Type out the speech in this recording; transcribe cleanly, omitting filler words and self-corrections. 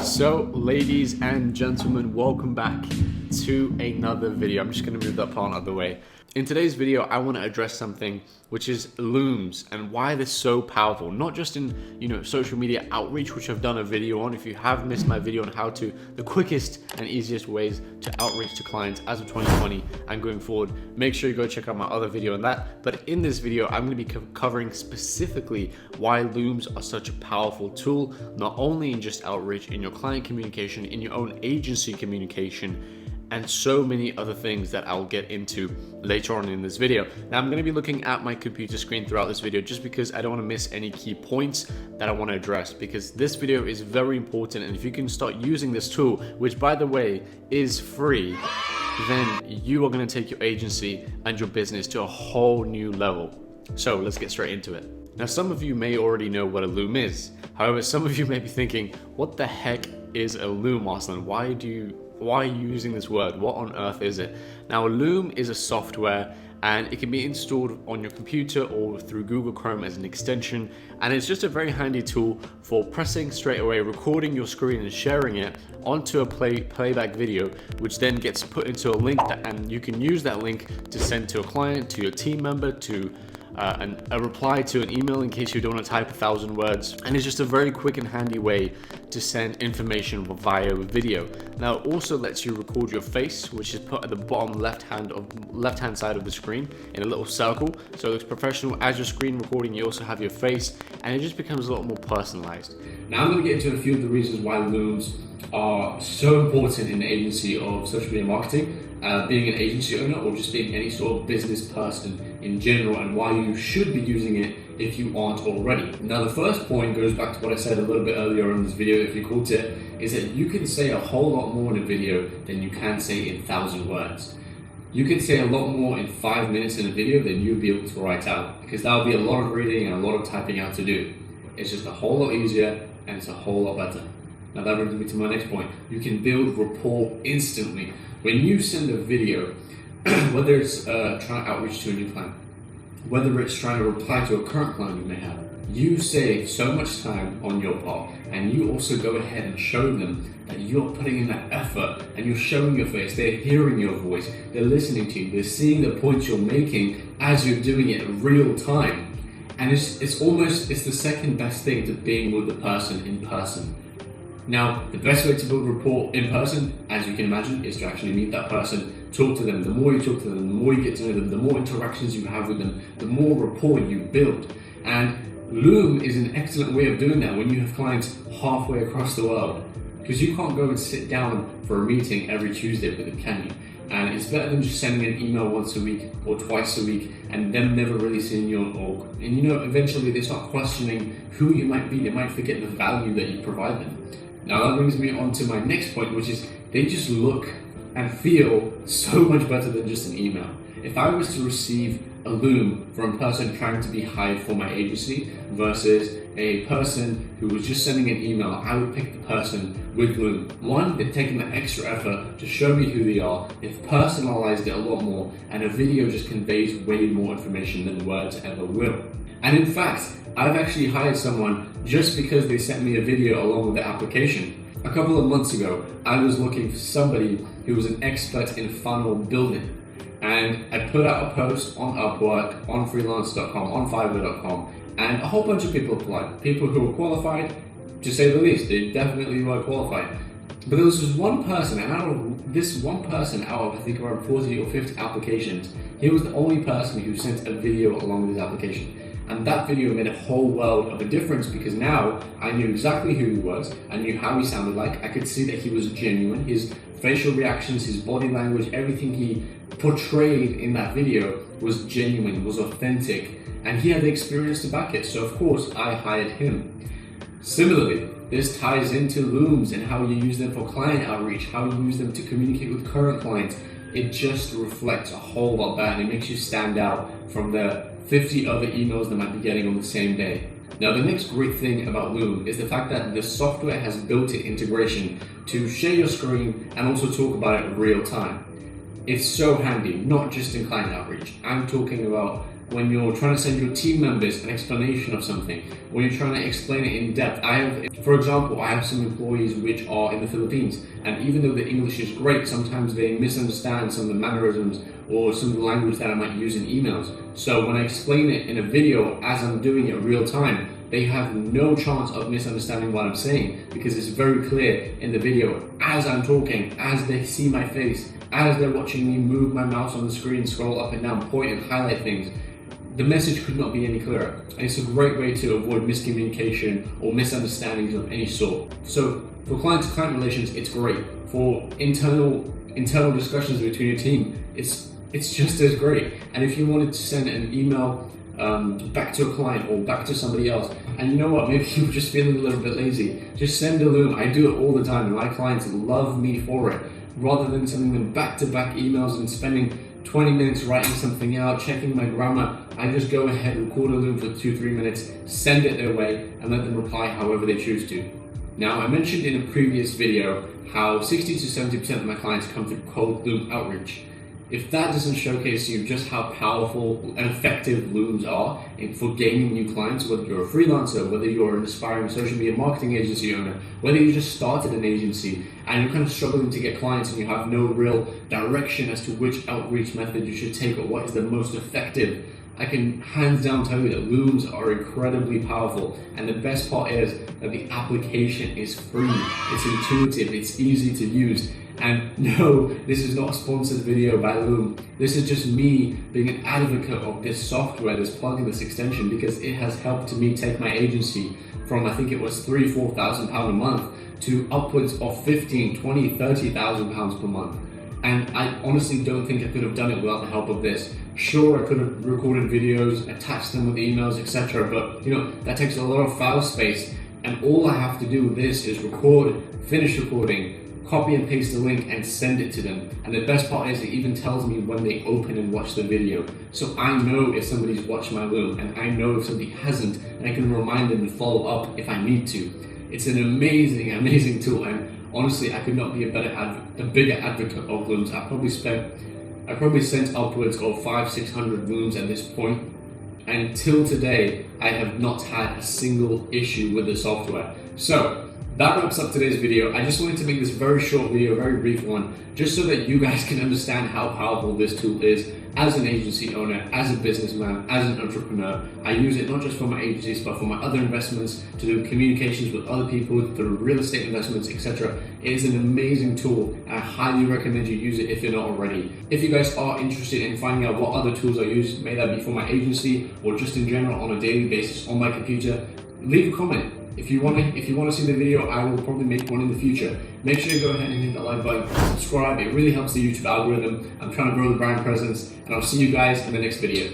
So, ladies and gentlemen, welcome back to another video. I'm just going to move that part out of the way. In today's video, I want to address something which is looms and why they're so powerful, not just in, social media outreach, which I've done a video on. If you have missed my video on how to, the quickest and easiest ways to outreach to clients as of 2020 and going forward, make sure you go check out my other video on that. But in this video, I'm going to be covering specifically why looms are such a powerful tool, not only in just outreach, in your client communication, in your own agency communication, and so many other things that I'll get into later on in this video. Now, I'm going to be looking at my computer screen throughout this video just because I don't want to miss any key points that I want to address, because this video is very important. And if you can start using this tool, which by the way is free, then you are going to take your agency and your business to a whole new level. So let's get straight into it. Now, some of you may already know what a loom is. However, some of you may be thinking, what the heck is a loom, Arsalan? Why are you using this word? What on earth is it? Now, a Loom is a software and it can be installed on your computer or through Google Chrome as an extension. And it's just a very handy tool for pressing straight away, recording your screen and sharing it onto a playback video, which then gets put into a link and you can use that link to send to a client, to your team member, to a reply to an email in case you don't want to type 1,000 words. And it's just a very quick and handy way to send information via video. Now, it also lets you record your face, which is put at the bottom left hand side of the screen in a little circle, so it looks professional. As your screen recording, you also have your face, and it just becomes a lot more personalized. Now, I'm going to get into a few of the reasons why looms are so important in the agency of social media marketing, being an agency owner or just being any sort of business person in general, and why you should be using it if you aren't already. Now, the first point goes back to what I said a little bit earlier in this video, if you caught it, is that you can say a whole lot more in a video than you can say in 1,000 words. You can say a lot more in 5 minutes in a video than you'll be able to write out, because that'll be a lot of reading and a lot of typing out to do. It's just a whole lot easier and it's a whole lot better. Now, that brings me to my next point. You can build rapport instantly. When you send a video, whether it's trying to outreach to a new client, whether it's trying to reply to a current client you may have, you save so much time on your part, and you also go ahead and show them that you're putting in that effort and you're showing your face. They're hearing your voice, they're listening to you, they're seeing the points you're making as you're doing it in real time. And it's the second best thing to being with the person in person. Now, the best way to build rapport in person, as you can imagine, is to actually meet that person, talk to them. The more you talk to them, the more you get to know them, the more interactions you have with them, the more rapport you build. And Loom is an excellent way of doing that when you have clients halfway across the world, because you can't go and sit down for a meeting every Tuesday with them, can you? And it's better than just sending an email once a week or twice a week and them never really seeing you on org. And eventually they start questioning who you might be. They might forget the value that you provide them. Now, that brings me on to my next point, which is they just look and feel so much better than just an email. If I was to receive a Loom from a person trying to be hired for my agency versus a person who was just sending an email, I would pick the person with Loom. One, they've taken the extra effort to show me who they are, they've personalized it a lot more, and a video just conveys way more information than words ever will. And in fact, I've actually hired someone just because they sent me a video along with the application. A couple of months ago, I was looking for somebody who was an expert in funnel building. And I put out a post on Upwork, on freelance.com, on fiverr.com, and a whole bunch of people applied. People who were qualified, to say the least. They definitely were qualified. But there was this one person, and out of this one person, out of I think around 40 or 50 applications, he was the only person who sent a video along with his application. And that video made a whole world of a difference, because now I knew exactly who he was, I knew how he sounded like, I could see that he was genuine, his facial reactions, his body language, everything he portrayed in that video was genuine, was authentic, and he had the experience to back it. So of course I hired him. Similarly, this ties into looms and how you use them for client outreach, how you use them to communicate with current clients. It just reflects a whole lot better, and it makes you stand out from the 50 other emails they might be getting on the same day. Now, the next great thing about Loom is the fact that the software has built-in integration to share your screen and also talk about it in real time. It's so handy, not just in client outreach. I'm talking about when you're trying to send your team members an explanation of something, when you're trying to explain it in depth. For example, I have some employees which are in the Philippines, and even though the English is great, sometimes they misunderstand some of the mannerisms or some of the language that I might use in emails. So when I explain it in a video as I'm doing it real time, they have no chance of misunderstanding what I'm saying, because it's very clear in the video as I'm talking, as they see my face, as they're watching me move my mouse on the screen, scroll up and down, point and highlight things. The message could not be any clearer, and it's a great way to avoid miscommunication or misunderstandings of any sort. So for client-to-client relations, it's great. For internal discussions between your team, it's just as great. And if you wanted to send an email back to a client or back to somebody else, and you know what, maybe you're just feeling a little bit lazy, just send a Loom. I do it all the time, and my clients love me for it. Rather than sending them back-to-back emails and spending 20 minutes writing something out, checking my grammar, I just go ahead, record a Loom for 2-3 minutes, send it their way, and let them reply however they choose to. Now, I mentioned in a previous video how 60 to 70% of my clients come through cold Loom outreach. If that doesn't showcase you just how powerful and effective Looms are for gaining new clients, whether you're a freelancer, whether you're an aspiring social media marketing agency owner, whether you just started an agency and you're kind of struggling to get clients and you have no real direction as to which outreach method you should take or what is the most effective, I can hands down tell you that Looms are incredibly powerful, and the best part is that the application is free, it's intuitive, it's easy to use. And no, this is not a sponsored video by Loom. This is just me being an advocate of this software, this plugin, this extension, because it has helped me take my agency from, I think it was £3,000-4,000 a month to upwards of 15, 20, 30,000 pounds per month. And I honestly don't think I could have done it without the help of this. Sure, I could have recorded videos, attached them with emails, etc. But you know, that takes a lot of file space. And all I have to do with this is record, finish recording, copy and paste the link and send it to them. And the best part is it even tells me when they open and watch the video. So I know if somebody's watched my Loom, and I know if somebody hasn't, and I can remind them and follow up if I need to. It's an amazing, amazing tool, and honestly, I could not be a bigger advocate of Looms. I probably sent upwards of 500-600 Looms at this point, and until today, I have not had a single issue with the software. So that wraps up today's video. I just wanted to make this very short video, very brief one, just so that you guys can understand how powerful this tool is as an agency owner, as a businessman, as an entrepreneur. I use it not just for my agencies, but for my other investments, to do communications with other people, through real estate investments, etc. It is an amazing tool, and I highly recommend you use it if you're not already. If you guys are interested in finding out what other tools I use, may that be for my agency or just in general on a daily basis on my computer, leave a comment. If you want to see the video, I will probably make one in the future. Make sure you go ahead and hit that like button, subscribe. It really helps the YouTube algorithm. I'm trying to grow the brand presence, and I'll see you guys in the next video.